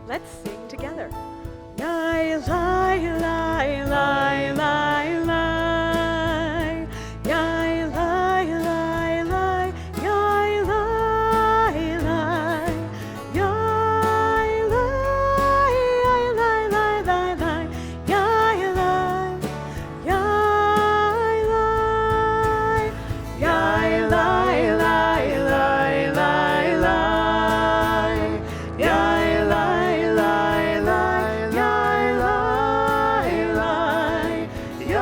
Let's sing together. Lai, lai, lai, lai, lai, lai. Lai, lai, lai, lai, lai, lai, lai. Lai, lai, lai, lai, lai, lai, lai. Lai, lai, lai, lai. Lai, lai, lai, lai, lai, lai. Lai, lai, lai, lai, lai, lai, lai. Lai, lai,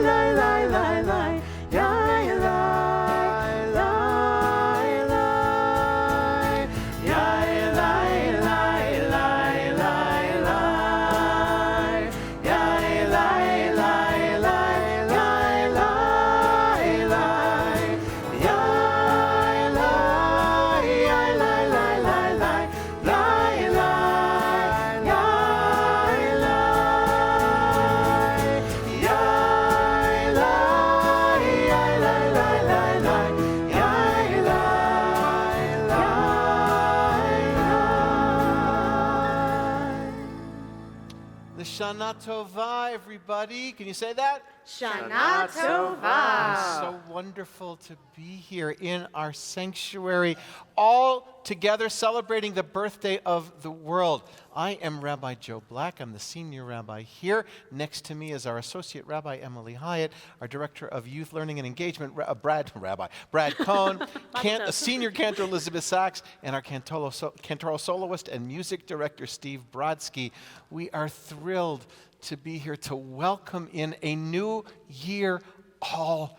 lai, lai, lai, lai. Lai, lai, lai, lai. Lai, lai, lai, lai, lai, lai. Lai, lai, lai, lai, lai, lai, lai. Lai, lai, lai, lai, lai, lai. Lai, lai, lai, lai. Lai, lai, lai, lai, lai, lai, lai. Lai, lai, lai. L'shana tova, everybody. Can you say that? Shana Tova. So wonderful to be here in our sanctuary, all together celebrating the birthday of the world. I am Rabbi Joe Black. I'm the senior rabbi here. Next to me is our associate rabbi, Emily Hyatt, our director of youth learning and engagement, Brad Cohen, senior cantor Elizabeth Sachs, and our Cantorial soloist and music director, Steve Brodsky. We are thrilled to be here to welcome in a new year all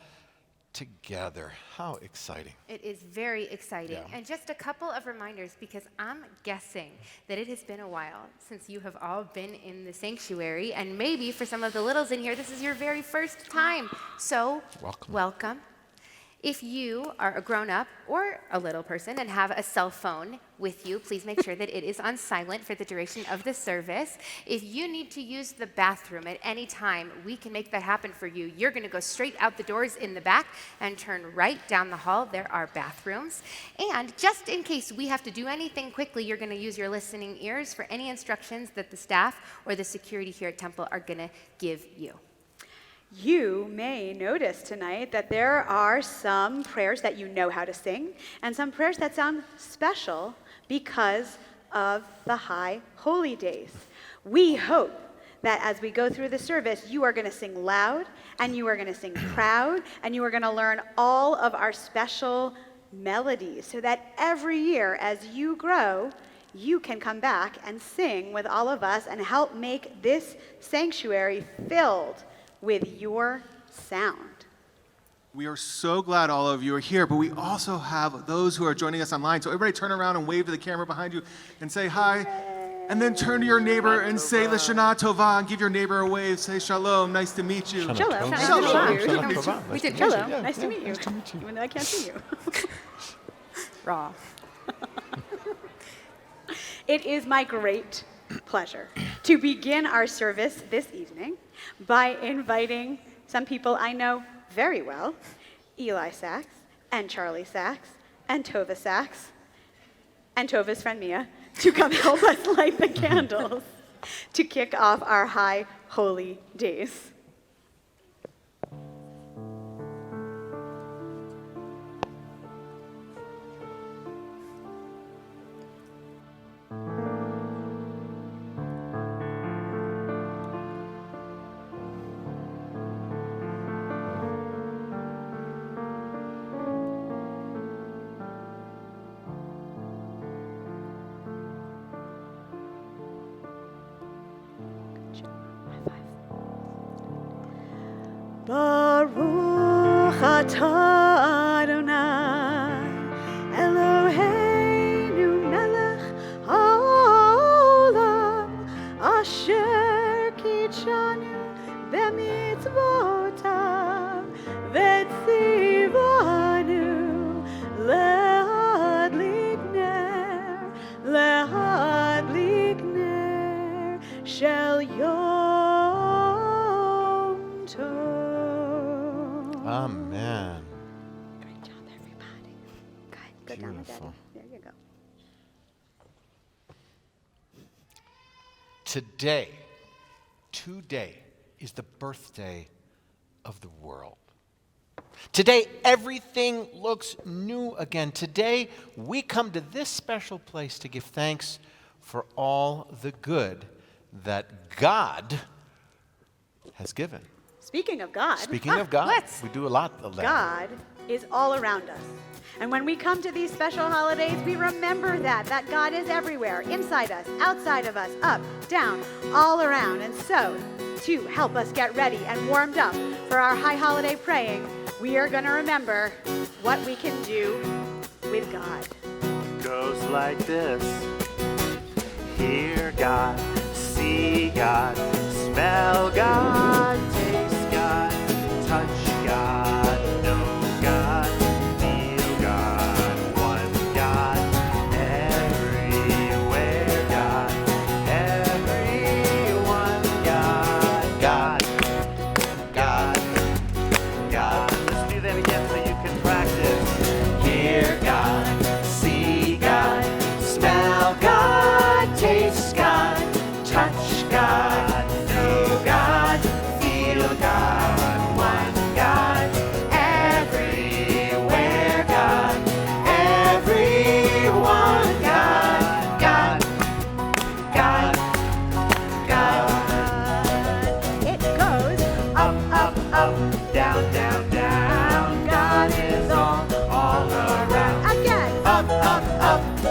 together. How exciting. It is very exciting. Yeah. And just a couple of reminders, because I'm guessing that it has been a while since you have all been in the sanctuary, and maybe for some of the littles in here, this is your very first time. So, welcome. If you are a grown-up or a little person and have a cell phone with you, please make sure that it is on silent for the duration of the service. If you need to use the bathroom at any time, we can make that happen for you. You're going to go straight out the doors in the back and turn right down the hall. There are bathrooms. And just in case we have to do anything quickly, you're going to use your listening ears for any instructions that the staff or the security here at Temple are going to give you. You may notice tonight that there are some prayers that you know how to sing and some prayers that sound special because of the high holy days. We hope that as we go through the service, you are going to sing loud and you are going to sing proud and you are going to learn all of our special melodies so that every year as you grow, you can come back and sing with all of us and help make this sanctuary filled with your sound. We are so glad all of you are here, but we also have those who are joining us online. So everybody turn around and wave to the camera behind you and say hi. And then turn to your neighbor and say L'shana tova and give your neighbor a wave. Say shalom, nice to meet you. Shalom. Tova. Shalom. Shalom. We did Shalom. hello. Yeah. Nice to meet you. Even though I can't see you. Raw. It is my great pleasure to begin our service this evening by inviting some people I know very well, Eli Sachs and Charlie Sachs and Tova Sachs and Tova's friend Mia, to come help us light the candles to kick off our high holy days. Baruch atah Adonai, Eloheinu melech haolam, asher kitshanu b'mitzvotav, v'tzivanu lehadlik ner shel Yom Tov. Amen. today is the birthday of the world. Today, everything looks new again. Today, we come to this special place to give thanks for all the good that God has given. Speaking of God, Speaking of God, let's. we do a lot of that. God is all around us. And when we come to these special holidays, we remember that God is everywhere, inside us, outside of us, up, down, all around. And so, to help us get ready and warmed up for our high holiday praying, we are going to remember what we can do with God. Goes like this. Hear God, see God, smell God, taste God, touch God, know God, feel God, one God, everywhere God, everyone God, God. Let's do that again so you can practice. Hear God, see God, smell God, taste God, touch God, know God, feel God, one God, everywhere God, everyone God. It goes Up, down, down, down. God is all around. again. Up,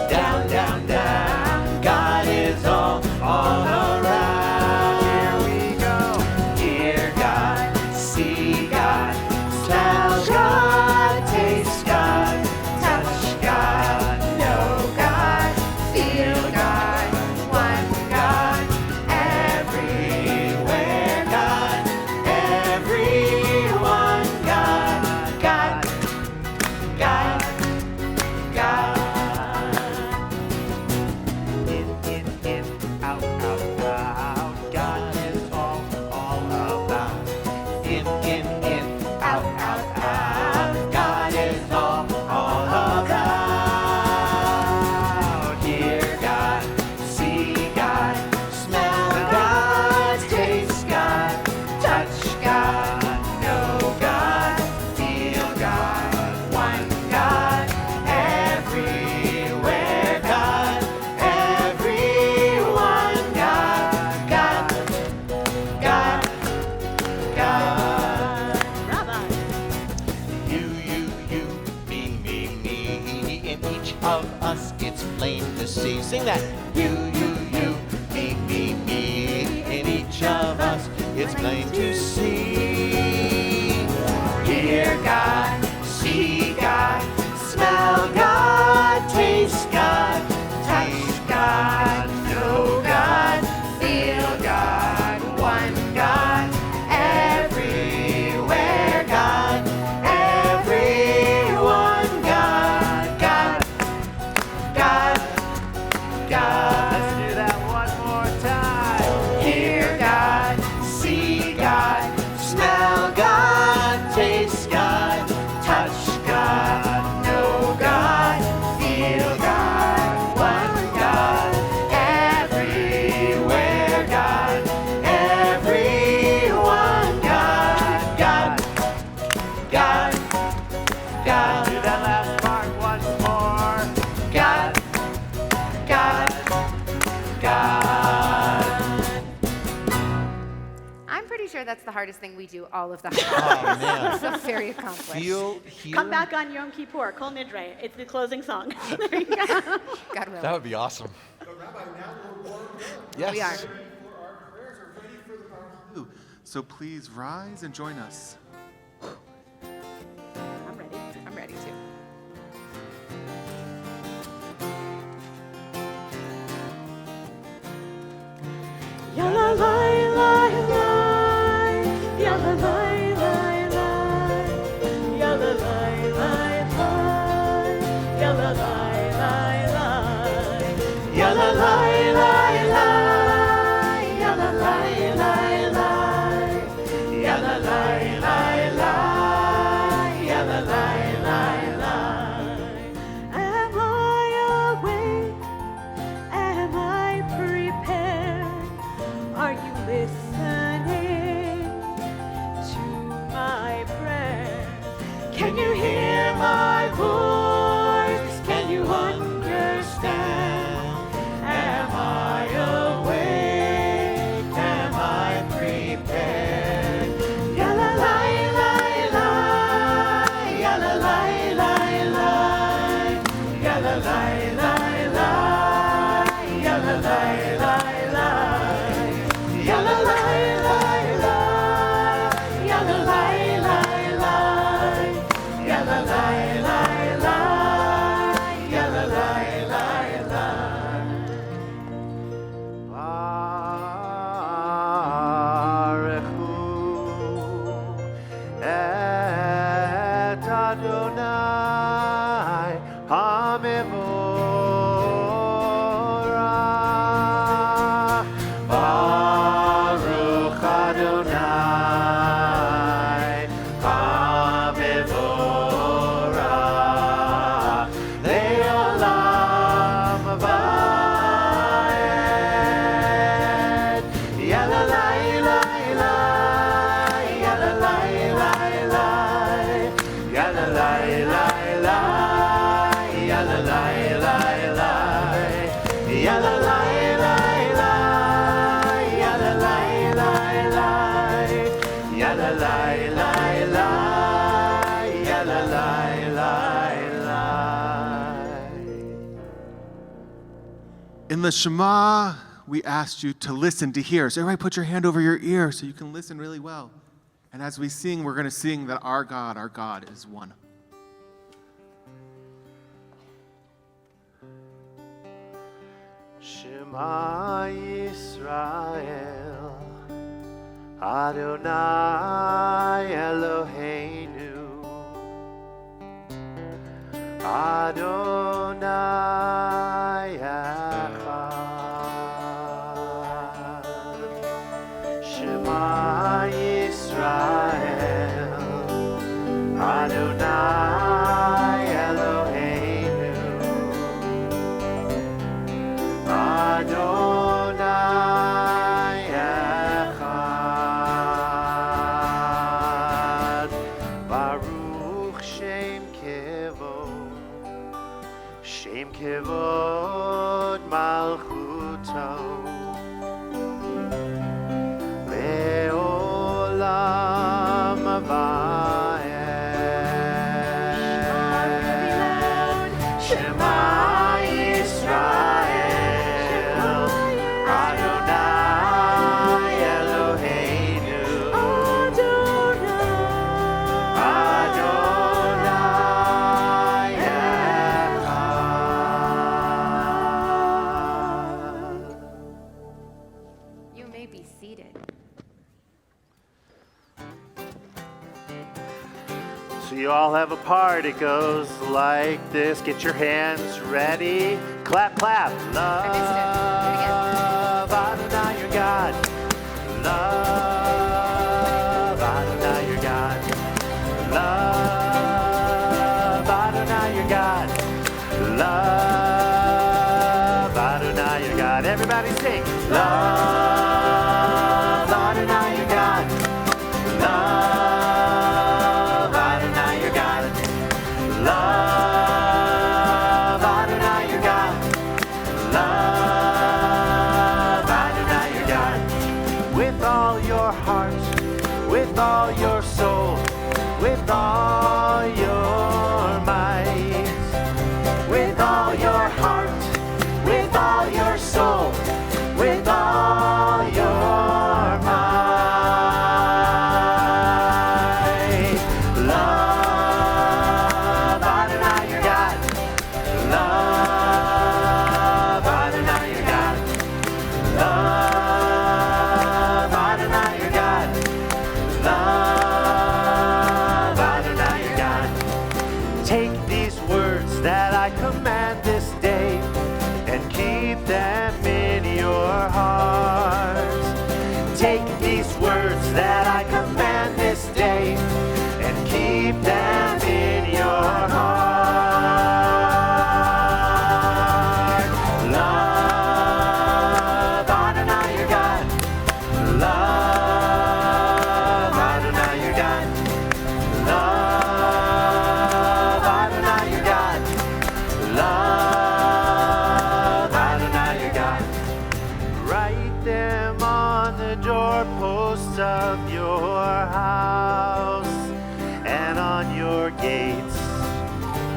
down, down, down. God is all around. Here we go. Hear God, see God, smell God, taste God, touch God, know God, feel God, one God, everywhere God, everyone God. In, out, out. God is all about. In, out, out. God is all about. Hear God, see God, smell God, taste God, touch God, know God, feel God, one God, everywhere God, everyone God. Rabbi. You, me. In each of us, it's plain to see. Sing that. You, me. In each of us, it's plain to see. Hear God, see God, smell God, taste God, touch God, know God, feel God, one God, everywhere God, everyone God. Let's do that one more time. Hear God, see God, smell God, taste God, touch God, know God, feel God, one God, everywhere God, everyone God. Do that last part once more. God. I'm pretty sure that's the hardest thing we do all of the Oh, holidays. man. So very accomplished. Feel here. Come back on Yom Kippur, Kol Nidre. It's the closing song. There you go. God willing. That would be awesome. Yes. We are. So please rise and join us. I'm ready. I'm ready to. Ya la la la la, ya la la la la, ya la la la la, ya la la la la, ya la la la la, ya la la la la, ya la la la la, ya la la la la. Am I awake? Am I prepared? In the Shema, we asked you to listen, to hear. So everybody put your hand over your ear so you can listen really well. And as we sing, we're going to sing that our God is one. Shema Yisrael, Adonai Eloheinu, Adonai Echad. Shema Yisrael, Adonai Eloheinu, Adonai Echad. Baruch Shem Kevod Malchuto, Le'olam Va'ed. Shema Yisrael, Adonai Eloheinu, Adonai Echad. You may be seated. So you all have a part. It goes like this. Get your hands ready. Clap, clap. I missed it. Love Adonai your God. Love Adonai your God. Love Adonai your God. Love Adonai your God. Everybody sing. Love Adonai your God. Love Adonai your God. Love Adonai your God. Love Adonai your God. With all your heart, with all your soul, with all your might, with all your heart, with all your soul, with all your might. Love Adonai your God. Love Adonai your God. Love Adonai your God. Love Adonai your God. Take these words that I command this day and keep them in your hearts. Take these words that I command this day and keep them in your heart. Love Adonai your God. Love Adonai your God. Love Adonai your God. Love Adonai your God. Write them on the doorposts of your house and on your gates.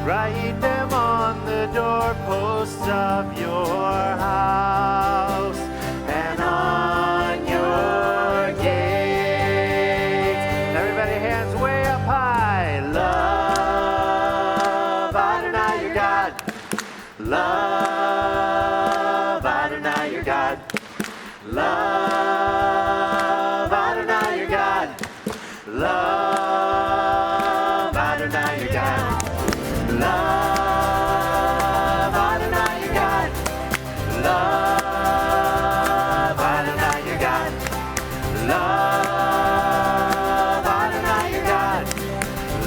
Write them on the doorposts of your house. Love Adonai your God. Love Adonai your God. Love Adonai your God. Love Adonai your God. Love Adonai your God. Love Adonai your God.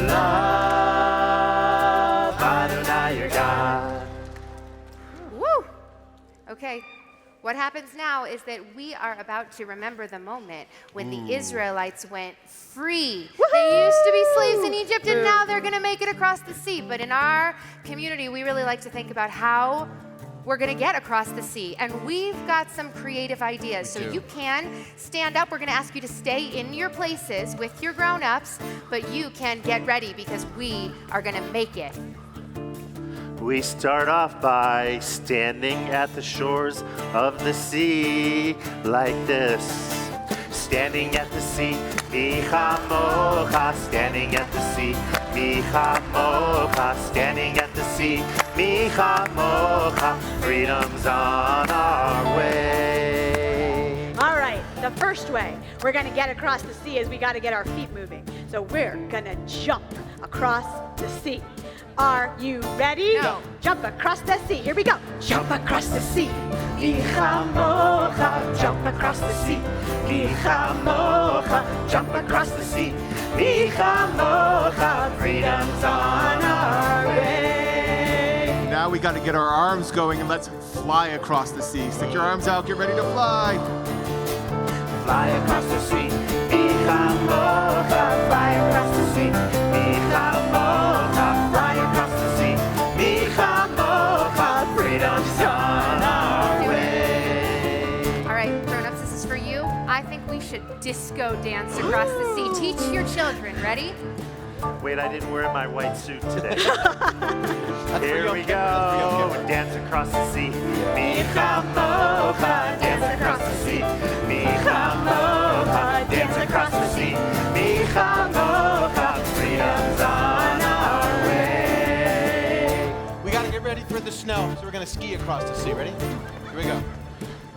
Love Adonai your God. Woo! Okay. What happens now is that we are about to remember the moment when the Israelites went free. They used to be slaves in Egypt, and now they're going to make it across the sea. But in our community, we really like to think about how we're going to get across the sea. And we've got some creative ideas. So you can stand up. We're going to ask you to stay in your places with your grown-ups, but you can get ready because we are going to make it. We start off by standing at the shores of the sea like this. Standing at the sea, michamocha. Standing at the sea, michamocha. Standing at the sea, michamocha. Freedom's on our way. All right, the first way we're going to get across the sea is we got to get our feet moving. So we're going to jump across the sea. Are you ready? No. Jump across the sea. Here we go. Jump across the sea. Michamocha, jump across the sea. Michamocha, jump across the sea. Michamocha, freedom's on our way. Now we got to get our arms going and let's fly across the sea. Stick your arms out, get ready to fly. Fly across the sea. Michamocha, fly across the sea. Michamocha, fly across the sea. Michamocha, freedom's on our way. All right, grown-ups, this is for you. I think we should disco dance across the sea. Teach your children. Ready? Wait, I didn't wear my white suit today. for Here young we people, that's for young go. people. Dance across the sea. Michamocha, dance across the sea. Michamocha, dance across the sea. Michamocha, freedom's on our way. We got to get ready for the snow, so we're going to ski across the sea. Ready? Here we go.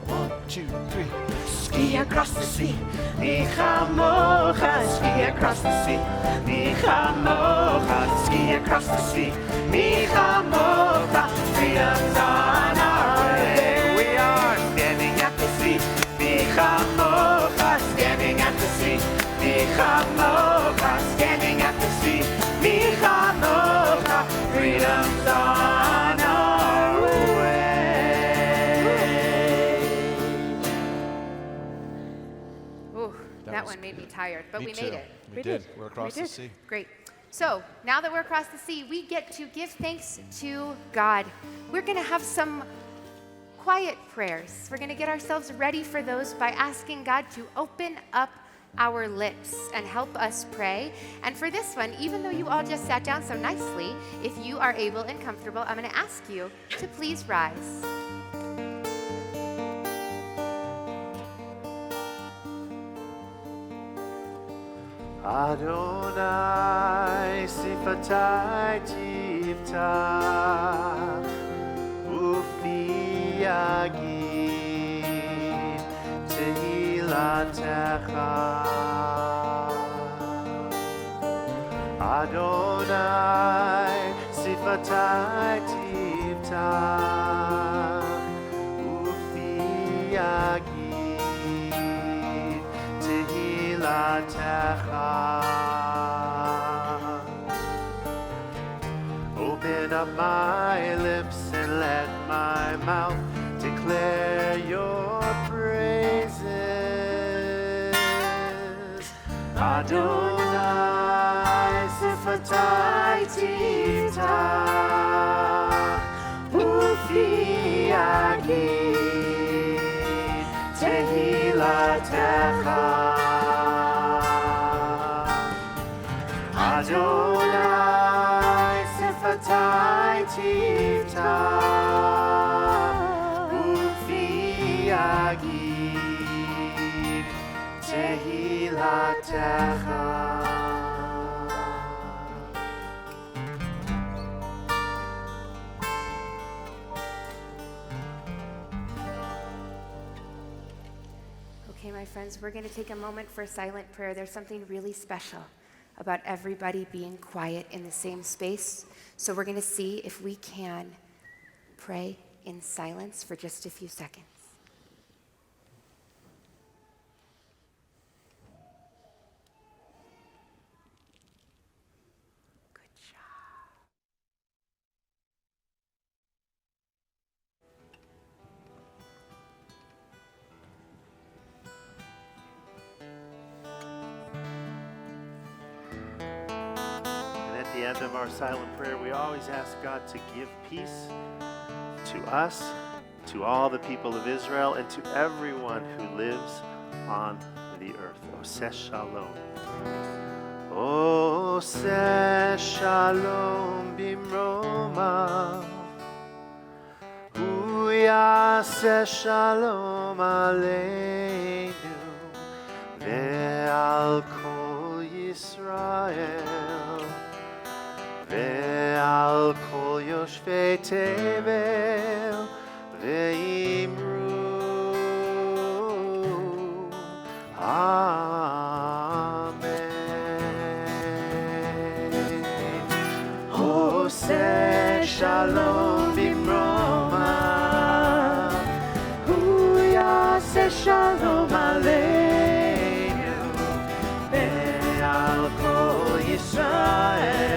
1, 2, 3. Ski across the sea. Michamocha, ski across the sea. Michamocha, ski across the sea. Michamocha, freedom's on our way. We are standing at the sea. Michamocha, standing at the sea. Michamocha, standing at the sea. Michamocha, freedom's on our way. Ooh, that one made me tired, but we Me made too. it. We did. We're across the sea. Great. So now that we're across the sea, we get to give thanks to God. We're going to have some quiet prayers. We're going to get ourselves ready for those by asking God to open up our lips and help us pray. And for this one, even though you all just sat down so nicely, if you are able and comfortable, I'm going to ask you to please rise. Adonai sifatai tivtach ufi yagid tehilatecha. Adonai sifatai tivtach ufi yagid tehilatecha. Open up my lips and let my mouth declare your praises. Adonai sifatai tivtach ufi yagid tehilatecha. Adonai sifatai tivtach ufi yagid tehilatecha. my friends, we're going to take a moment for silent prayer. There's something really special about everybody being quiet in the same space. So we're going to see if we can pray in silence for just a few seconds. Good job. And at the end of our silent prayer, we always ask God to give peace to us, to all the people of Israel, and to everyone who lives on the earth. Oseh Shalom. Oseh Shalom bimroma. Hu yaseh Shalom aleinu. Ve'al kol Yisrael. Ve'al kol yoshvei tevel. Ve'imru. Amen. Oseh Shalom bimroma. Hu yaseh Shalom aleinu. Ve'al kol Yisrael.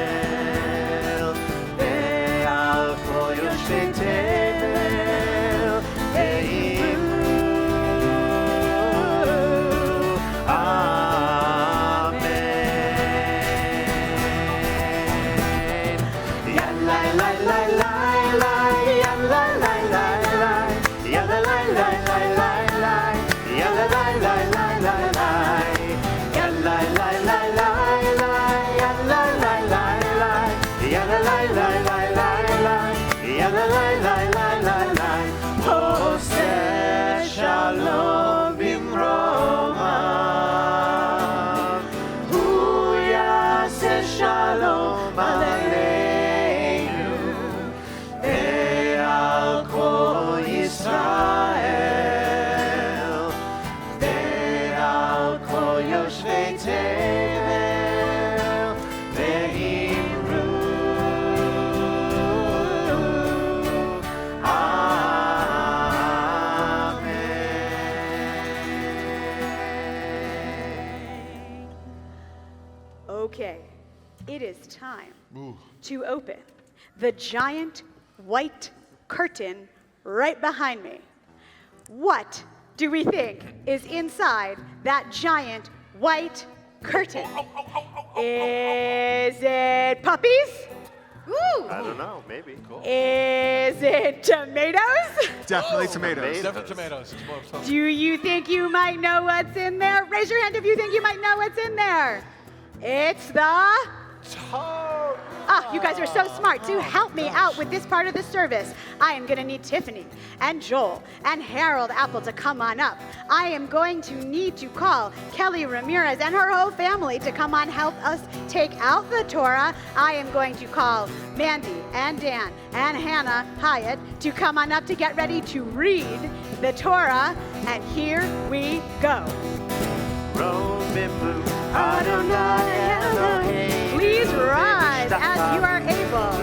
Ve'al kol yoshvei tevel. Ve'imru. Amen. Yalla la la la la, yalla la la la, yalla la la la la la, yalla la la la la la, yalla la la la la, yalla la la la, yalla la la la la la, yalla la la la la la. Oseh Shalom bimroma. Hu yaseh Shalom aleinu. Ve'al kol Yisrael. Ve'al kol yoshvei tevel. Ve'imru. Amen. Okay, it is time to open the giant white curtain right behind me. What do we think is inside that giant white curtain? Is it puppies? Ooh. I don't know, maybe. Is it tomatoes? Definitely tomatoes. Definitely tomatoes. Do you think you might know what's in there? Raise your hand if you think you might know what's in there. It's the... Ah, you guys are so smart. To help me out with this part of the service, I am going to need Tiffany and Joel and Harold Apple to come on up. I am going to need to call Kelly Ramirez and her whole family to come on help us take out the Torah. I am going to call Mandy and Dan and Hannah Hyatt to come on up to get ready to read the Torah. And here we go. Please rise as you are able.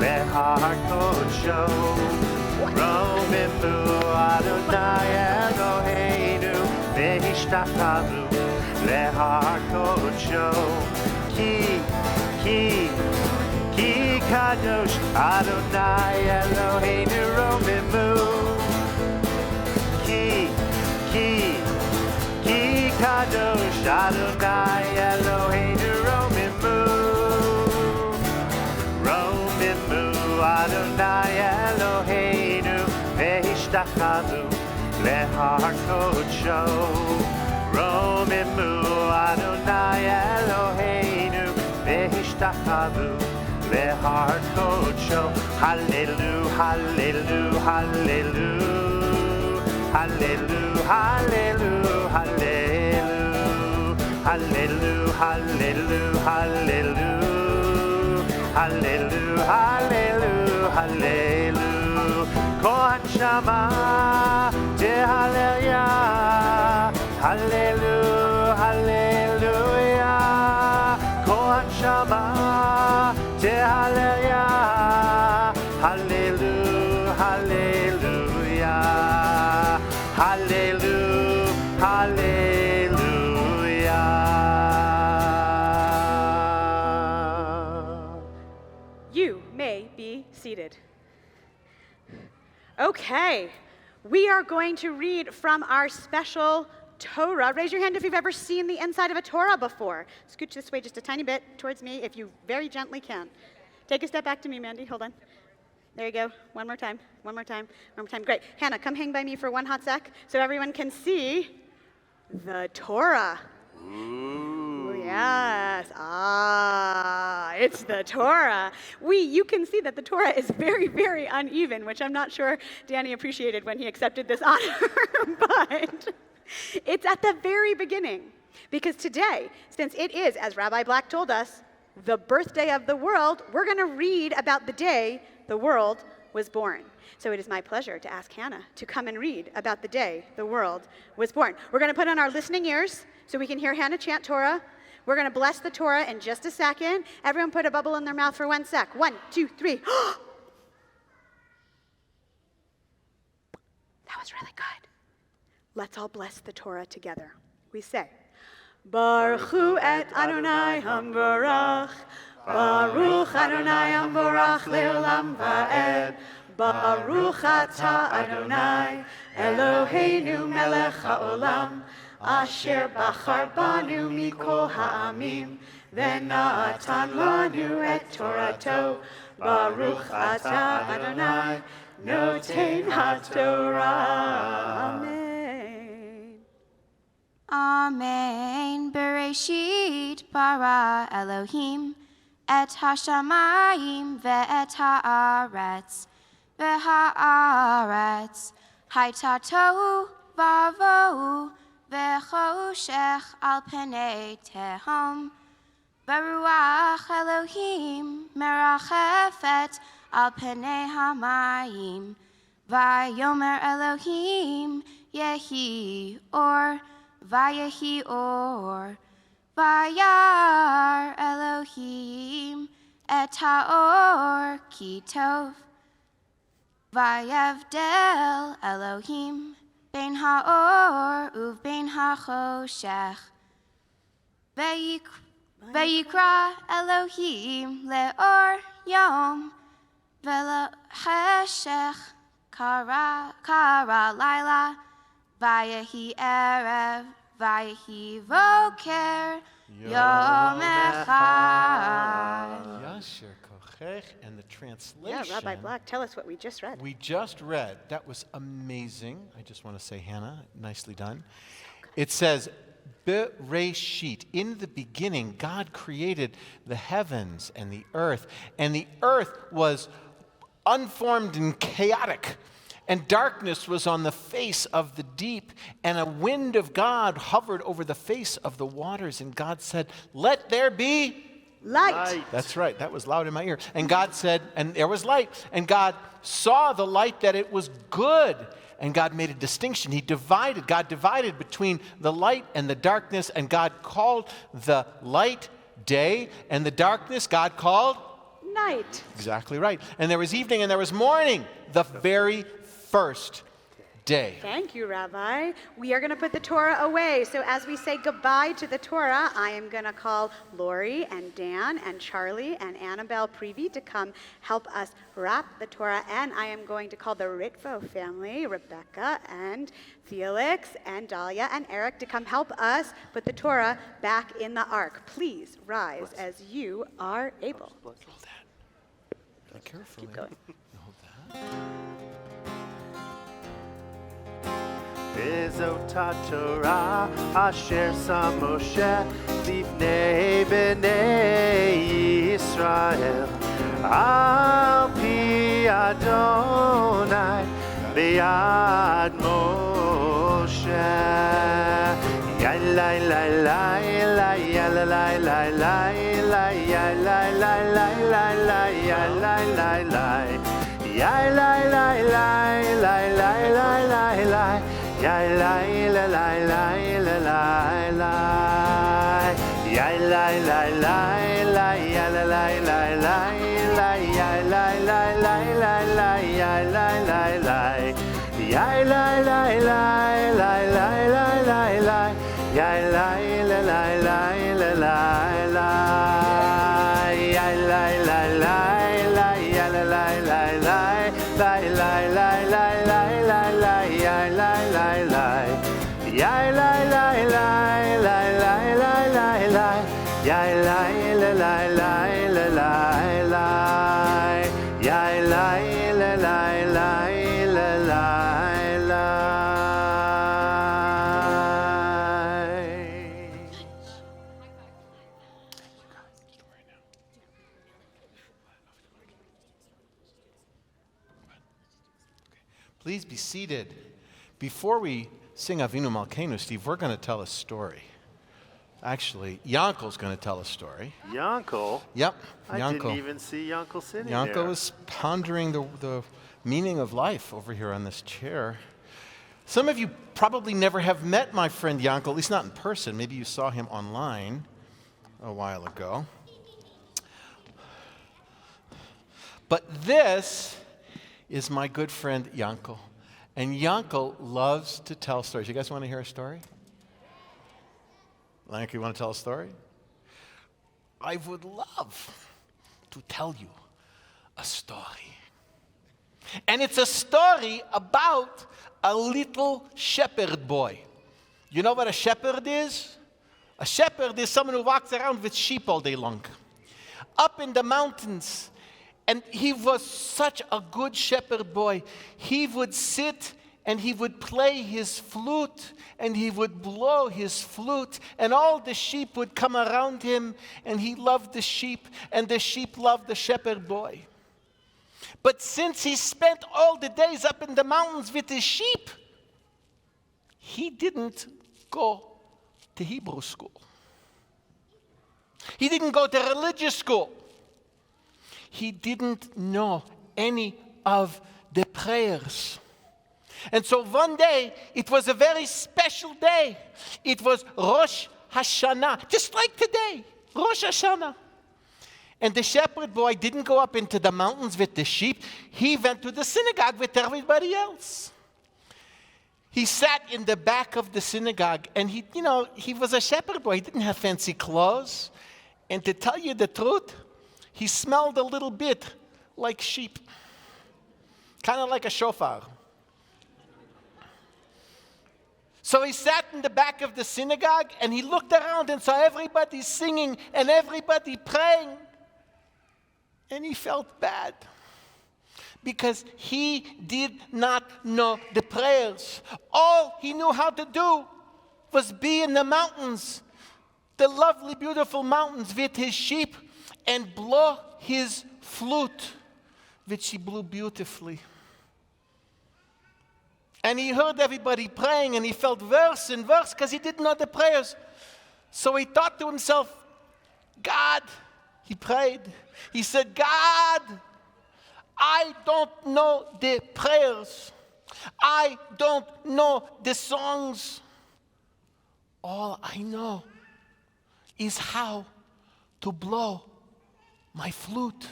Ki kadosh Adonai Eloheinu romimu. Ki kadosh Adonai Eloheinu romimu. Romimu Adonai Eloheinu vehishtachanu lehar kodsho. Romimu Adonai Eloheinu vehishtachanu lehar kodsho. Hallelujah, hallelujah, hallelujah, hallelujah, hallelujah, hallelujah, hallelujah, hallelujah, hallelujah, hallelujah, hallelujah. Kohen Shama, Tehaleluya, hallelujah. hallelujah, hallelujah. You may be seated. Okay, we are going to read from our special Torah. Raise your hand if you've ever seen the inside of a Torah before. Scooch this way just a tiny bit towards me if you very gently can. Take a step back to me, Mandy. Hold on. There you go. One more time. One more time. One more time. Great. Hannah, come hang by me for one hot sec so everyone can see the Torah. Ooh. Yes. It's the Torah. You can see that the Torah is very, very uneven, which I'm not sure Danny appreciated when he accepted this honor, but it's at the very beginning. Because today, since it is, as Rabbi Black told us, the birthday of the world, we're going to read about the day the world was born. So it is my pleasure to ask Hannah to come and read about the day the world was born. We're going to put on our listening ears so we can hear Hannah chant Torah. We're going to bless the Torah in just a second. Everyone put a bubble in their mouth for 1 sec. 1, 2, 3. That was really good. Let's all bless the Torah together. We say, Baruch Hu et Adonai Hamvarach, Baruch Adonai Hamvarach leolam va'ed, Baruch atah Adonai Eloheinu melech haolam, Asher bachar banu mikol ha'amim, Venatan lanu et Torato, Baruch atah Adonai noten haTorah. Amen. Amen. Bereshit bara Elohim et hashamayim ve'et haaretz ve'haaretz hayta tohu vavohu ve'choshech al penei tehom veruach Elohim merachefet al penei hamayim vayomer Elohim yehi or vayehi or vayar Elohim et haor ki tov vayavdel Elohim ben haor uv ben hachoshech vayikra Elohim leor yom velo heshech kara laila vayehi erev vayehi voker yom echad. Yasher kochech, and the translation. Yeah, Rabbi Black, tell us what we just read. We just read. That was amazing. I just want to say, Hannah, nicely done. It says, Bereshit. In the beginning, God created the heavens and the earth was unformed and chaotic. And darkness was on the face of the deep, and a wind of God hovered over the face of the waters. And God said, let there be Light. That's right. That was loud in my ear. And God said, and there was light. And God saw the light that it was good. And God made a distinction. God divided between the light and the darkness. And God called the light day, and the darkness God called Night. Exactly right. And there was evening and there was morning, the very first day. Thank you, Rabbi. We are going to put the Torah away. So as we say goodbye to the Torah, I am going to call Lori and Dan and Charlie and Annabelle Prevey to come help us wrap the Torah. And I am going to call the Ritvo family, Rebecca and Felix and Dahlia and Eric, to come help us put the Torah back in the ark. Please rise as you are able. Hold that. Be careful. Keep going. Hold that. Vezota Torah asher sam Moshe lifnei bnei Yisrael al pi Adonai beyad Moshe. Ya la la la la ya la la la la la ya la la la la la ya la la la ya la la la la la la la ya la la la la la la ya la la la la ya la la la la la ya la la la la la ya la la la Yai lai lai lai lai lai lai lai lai. Yai lai lai lai lai lai lai lai. Yai lai lai lai lai yai lai lai lai lai. Lai lai lai lai lai lai lai. Yai lai lai lai. Yai lai lai lai lai lai lai lai lai. Yai lai lai lai lai lai lai lai. Yai lai lai lai lai lai lai lai. Please be seated. Before we sing Avinu Malkeinu, Steve, we're going to tell a story. Actually, Yankel's going to tell a story. Yankel? Yep, I Yankel. didn't even see Yankel sitting Yankel there. was pondering the meaning of life over here on this chair. Some of you probably never have met my friend Yankel, at least not in person. Maybe you saw him online a while ago. But this is my good friend Yankel. And Yankel loves to tell stories. You guys want to hear a story? Yankel, you want to tell a story? I would love to tell you a story. And it's a story about a little shepherd boy. You know what a shepherd is? A shepherd is someone who walks around with sheep all day long. Up in the mountains. And he was such a good shepherd boy. He would sit and he would play his flute and he would blow his flute and all the sheep would come around him and he loved the sheep and the sheep loved the shepherd boy. But since he spent all the days up in the mountains with his sheep, he didn't go to Hebrew school. He didn't go to religious school. He didn't know any of the prayers. And so one day, it was a very special day. It was Rosh Hashanah, just like today, Rosh Hashanah. And the shepherd boy didn't go up into the mountains with the sheep. He went to the synagogue with everybody else. He sat in the back of the synagogue, and he was a shepherd boy. He didn't have fancy clothes. And to tell you the truth, he smelled a little bit like sheep, kind of like a shofar. So he sat in the back of the synagogue and he looked around and saw everybody singing and everybody praying. And he felt bad because he did not know the prayers. All he knew how to do was be in the mountains, the lovely, beautiful mountains with his sheep, and blow his flute, which he blew beautifully. And he heard everybody praying, and he felt worse and worse because he didn't know the prayers. So he thought to himself, God, he prayed. He said, God, I don't know the prayers. I don't know the songs. All I know is how to blow my flute.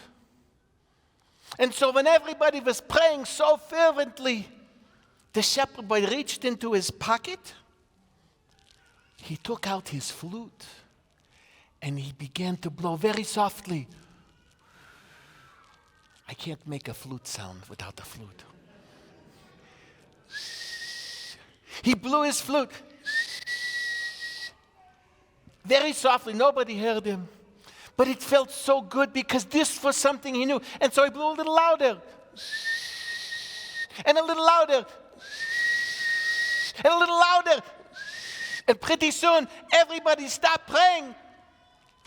And so when everybody was praying so fervently, the shepherd boy reached into his pocket. He took out his flute and he began to blow very softly. I can't make a flute sound without a flute. He blew his flute very softly. Nobody heard him. But it felt so good because this was something he knew. And so he blew a little louder. And a little louder. And a little louder. And pretty soon, everybody stopped praying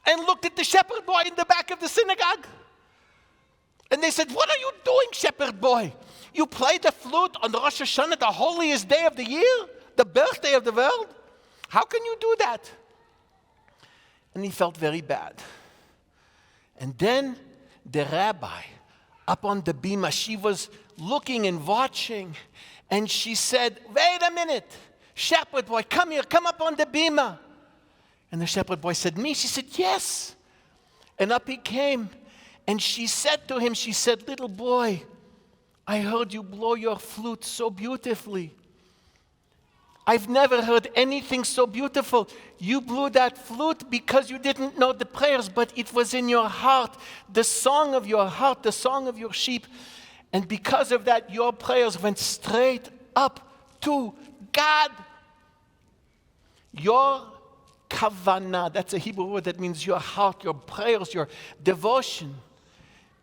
and looked at the shepherd boy in the back of the synagogue. And they said, what are you doing, shepherd boy? You play the flute on Rosh Hashanah, the holiest day of the year, the birthday of the world? How can you do that? And he felt very bad. And then the rabbi, up on the bima, she was looking and watching, and she said, wait a minute, shepherd boy, come here, come up on the bima. And the shepherd boy said, me? She said, yes. And up he came, and she said to him, she said, little boy, I heard you blow your flute so beautifully. I've never heard anything so beautiful. You blew that flute because you didn't know the prayers, but it was in your heart, the song of your heart, the song of your sheep. And because of that, your prayers went straight up to God. Your kavanah, that's a Hebrew word that means your heart, your prayers, your devotion,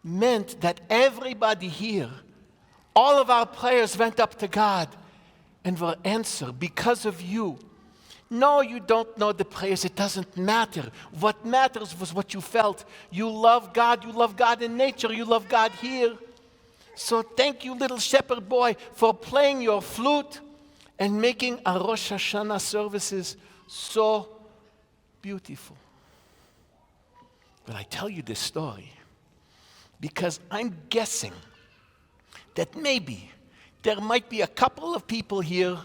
meant that everybody here, all of our prayers went up to God and were answered because of you. No, you don't know the prayers. It doesn't matter. What matters was what you felt. You love God. You love God in nature. You love God here. So thank you, little shepherd boy, for playing your flute and making our Rosh Hashanah services so beautiful. But I tell you this story because I'm guessing that maybe there might be a couple of people here,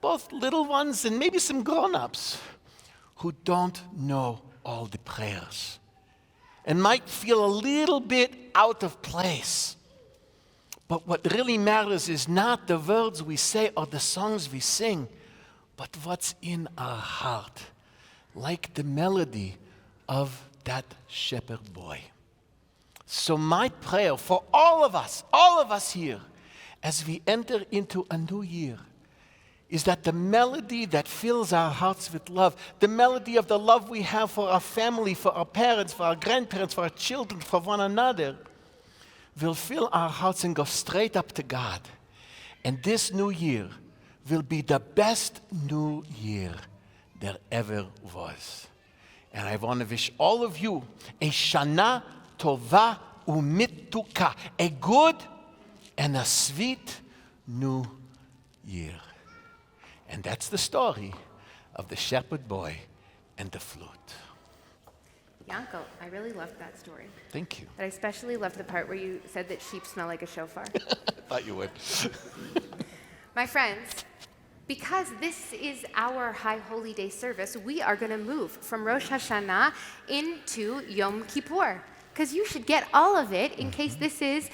both little ones and maybe some grown-ups, who don't know all the prayers and might feel a little bit out of place. But what really matters is not the words we say or the songs we sing, but what's in our heart, like the melody of that shepherd boy. So my prayer for all of us here, as we enter into a new year, is that the melody that fills our hearts with love, the melody of the love we have for our family, for our parents, for our grandparents, for our children, for one another, will fill our hearts and go straight up to God. And this new year will be the best new year there ever was. And I want to wish all of you a Shana Tova Umituka, a good and a sweet new year. And that's the story of the shepherd boy and the flute. Yanko, I really loved that story. Thank you. But I especially loved the part where you said that sheep smell like a shofar. Thought you would. My friends, because this is our High Holy Day service, we are going to move from Rosh Hashanah into Yom Kippur. Because you should get all of it in case this is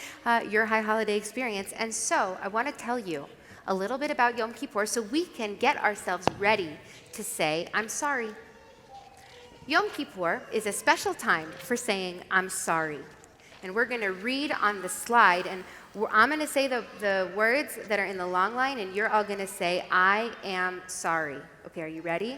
your High Holiday experience. And so I want to tell you a little bit about Yom Kippur so we can get ourselves ready to say, I'm sorry. Yom Kippur is a special time for saying, I'm sorry. And we're going to read on the slide, and I'm going to say the words that are in the long line, and you're all going to say, I am sorry. Okay, are you ready?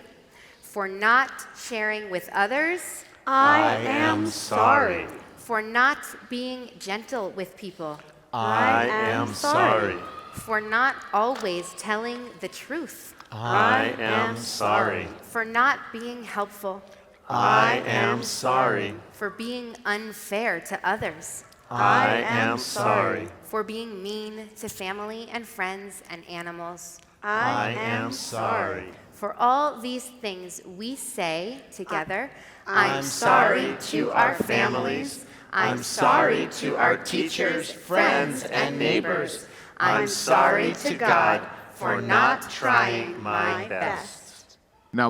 For not sharing with others. I am sorry. For not being gentle with people. I am sorry. For not always telling the truth. I am sorry. For not being helpful. I am sorry. For being unfair to others. I am sorry. For being mean to family and friends and animals. I am sorry. For all these things we say together, I'm sorry to our families. I'm sorry to our teachers, friends, and neighbors. I'm sorry to God for not trying my best. Now,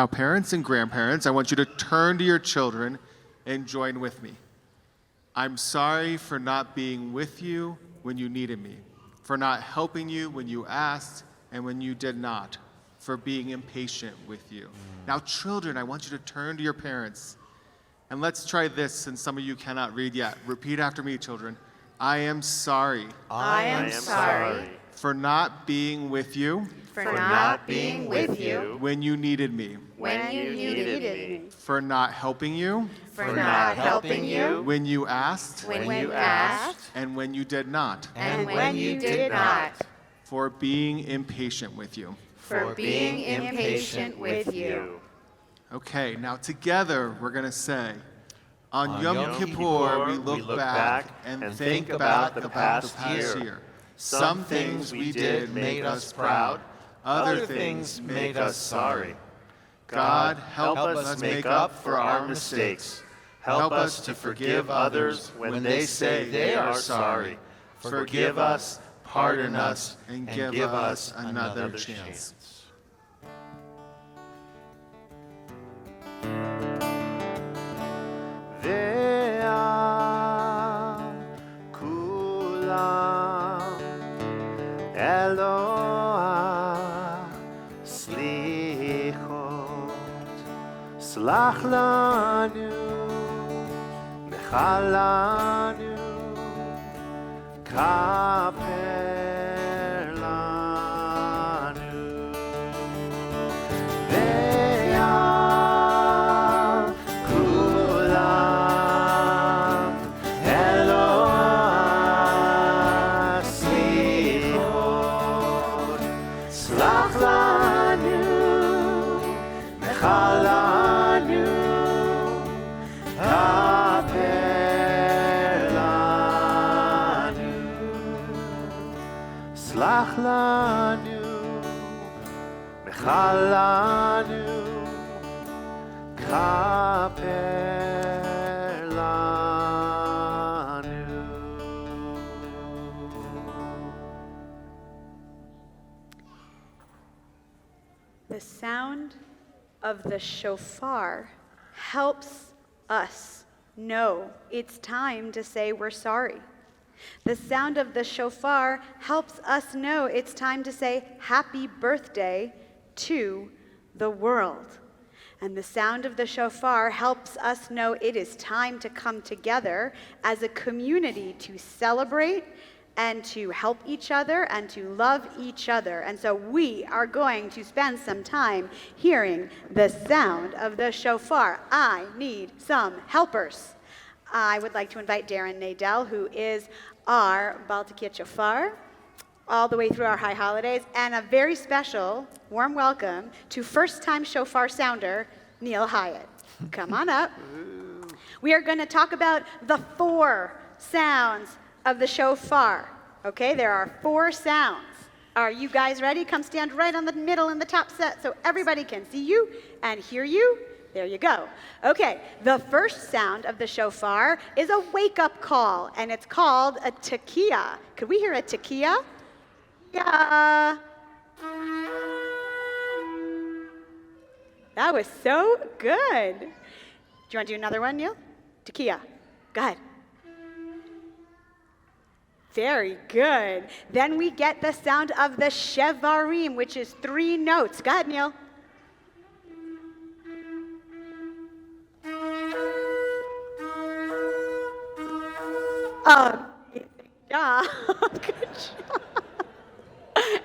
parents and grandparents, I want you to turn to your children and join with me. I'm sorry for not being with you when you needed me, for not helping you when you asked and when you did not, for being impatient with you. Now, children, I want you to turn to your parents. And let's try this since some of you cannot read yet. Repeat after me, children. I am sorry. I am sorry. For not being with you. For not being with you. When you needed me. when you needed me. For not helping you. For not helping you. When you asked. When you asked. And when you did not. And when you did not. For being impatient with you. For being impatient with you. Okay, now together we're going to say, on Yom Kippur, we look back and think about the past year. Some things we did made us proud, other things made us sorry. God, help us make up for our mistakes. Help us to forgive others when they say they are sorry. Forgive us, pardon us, and give us another chance. Ve'al Slach lanu, mechal lanu, kaper lanu. Ve'al kulam Eloah slichot. Slach lanu, mechal lanu, kaper lanu. Slach lanu, mechal lanu, kaper lanu. The sound of the shofar helps us know it's time to say we're sorry. The sound of the shofar helps us know it's time to say happy birthday to the world. And the sound of the shofar helps us know it is time to come together as a community to celebrate and to help each other and to love each other. And so we are going to spend some time hearing the sound of the shofar. I need some helpers. I would like to invite Darren Nadell, who is our Baltikit shofar, all the way through our high holidays, and a very special warm welcome to first-time shofar sounder, Neil Hyatt. Come on up. We are going to talk about the 4 sounds of the shofar. Okay, there are 4 sounds. Are you guys ready? Come stand right on the middle in the top set so everybody can see you and hear you. There you go. Okay, the first sound of the shofar is a wake-up call, and it's called a tekiah. Could we hear a tekiah? Yeah. That was so good. Do you want to do another one, Neil? Tekiah. Go ahead. Very good. Then we get the sound of the shevarim, which is 3 notes. Go ahead, Neil. Amazing job. Good job.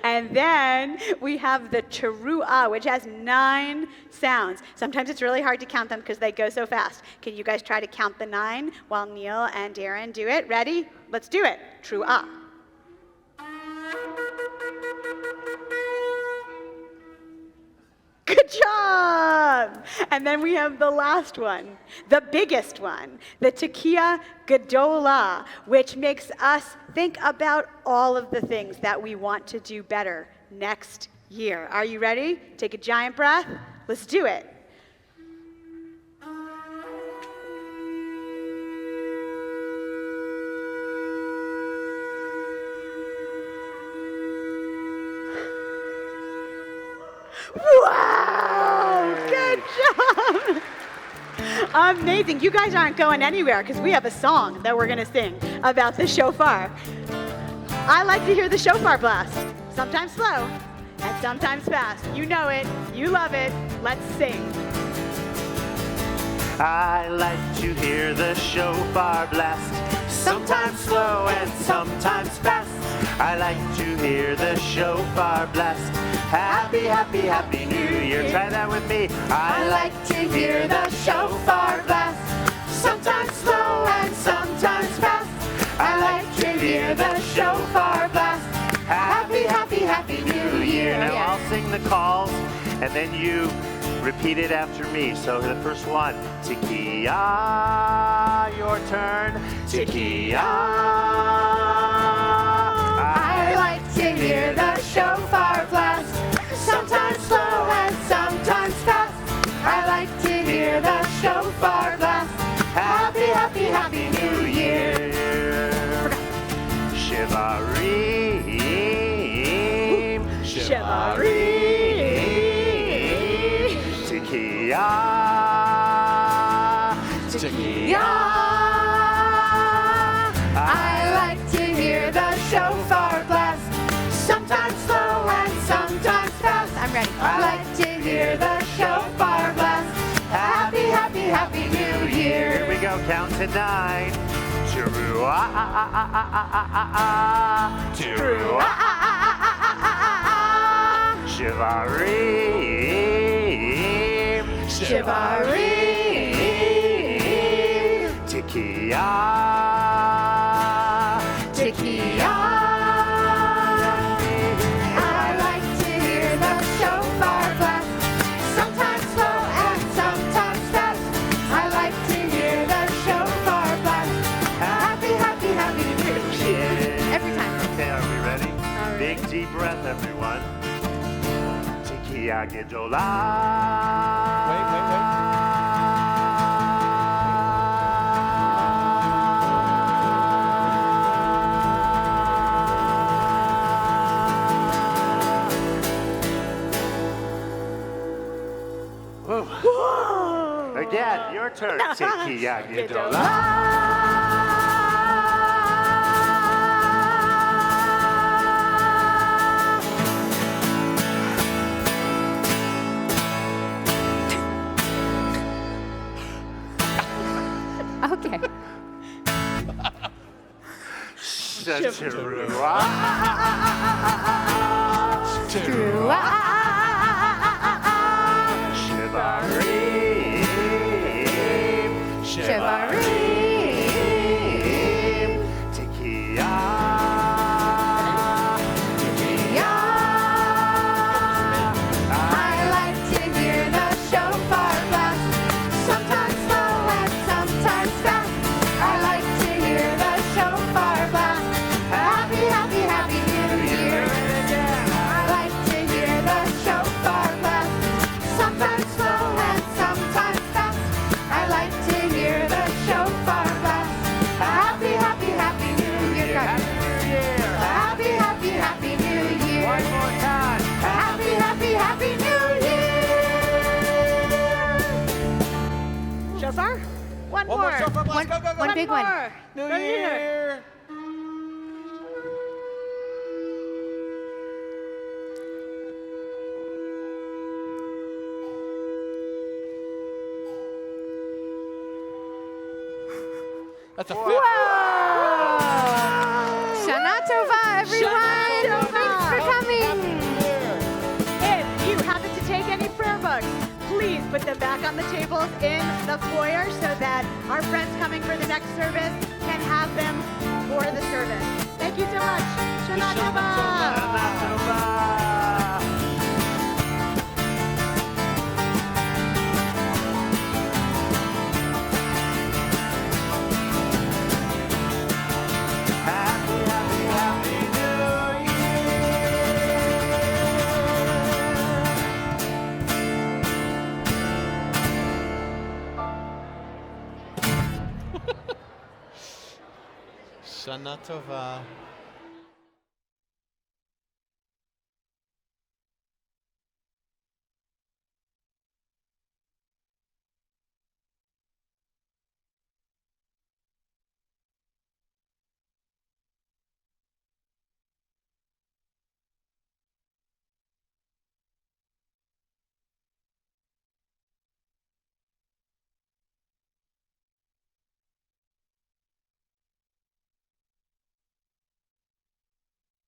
And then we have the teruah, which has 9 sounds. Sometimes it's really hard to count them because they go so fast. Can you guys try to count the 9 while Neil and Darren do it? Ready? Let's do it. Teruah. Good job! And then we have the last one, the biggest one, the tekiah gedolah, which makes us think about all of the things that we want to do better next year. Are you ready? Take a giant breath. Let's do it. Wow! Good job! Amazing. You guys aren't going anywhere because we have a song that we're going to sing about the shofar. I like to hear the shofar blast. Sometimes slow and sometimes fast. You know it. You love it. Let's sing. I like to hear the shofar blast, sometimes slow and sometimes fast. I like to hear the shofar blast. Happy, happy, happy New Year. Try that with me. I like to hear the shofar blast, sometimes slow and sometimes fast. I like to hear the shofar blast. Happy, happy, happy New Year. Now I'll sing the calls, and then you repeat it after me. So the first one, tekiah, your turn. Tekiah. I like to hear the shofar blast, sometimes slow and sometimes fast. I like to hear the shofar blast. Happy, happy, happy New Year. Shevarim, shevarim, tekiah, tekiah. I like to hear the shofar blast, sometimes slow and sometimes fast. I'm ready. I like to hear the shofar blast. I'll count to 9. Teruah, Teruah, Shivarim, Shivarim. Tikiyah, Tikiyah. I like to hear the shofar blast, sometimes slow and sometimes fast. I like to hear the shofar blast. Happy, happy, happy New Year. Every time. Okay, are we ready? Big deep breath, everyone. Tikiyah Gedolah. Wait. Again, your turn. Tikiyah Gedolah. Okay. Shivarim, Shivarim, Tikiyah, I like to hear the shofar blast, sometimes slow and sometimes fast. I like to hear the shofar blast. Happy, happy, happy New Year. I like to hear the shofar blast, sometimes slow and sometimes fast. I like to hear the shofar blast. Happy, happy, happy New Year. Happy, happy, happy New Year. One more time. Happy, happy, happy New Year. Shofar? One more shofar blast. Go. One big one. more. New Go Year. That's a fifth. Shana Tova, everyone. Thanks for coming. If you happen to take any prayer books, please put them back on the tables in the foyer so that our friends coming for the next service can have them for the service. Thank you so much. Shana Tova. Shana Tova.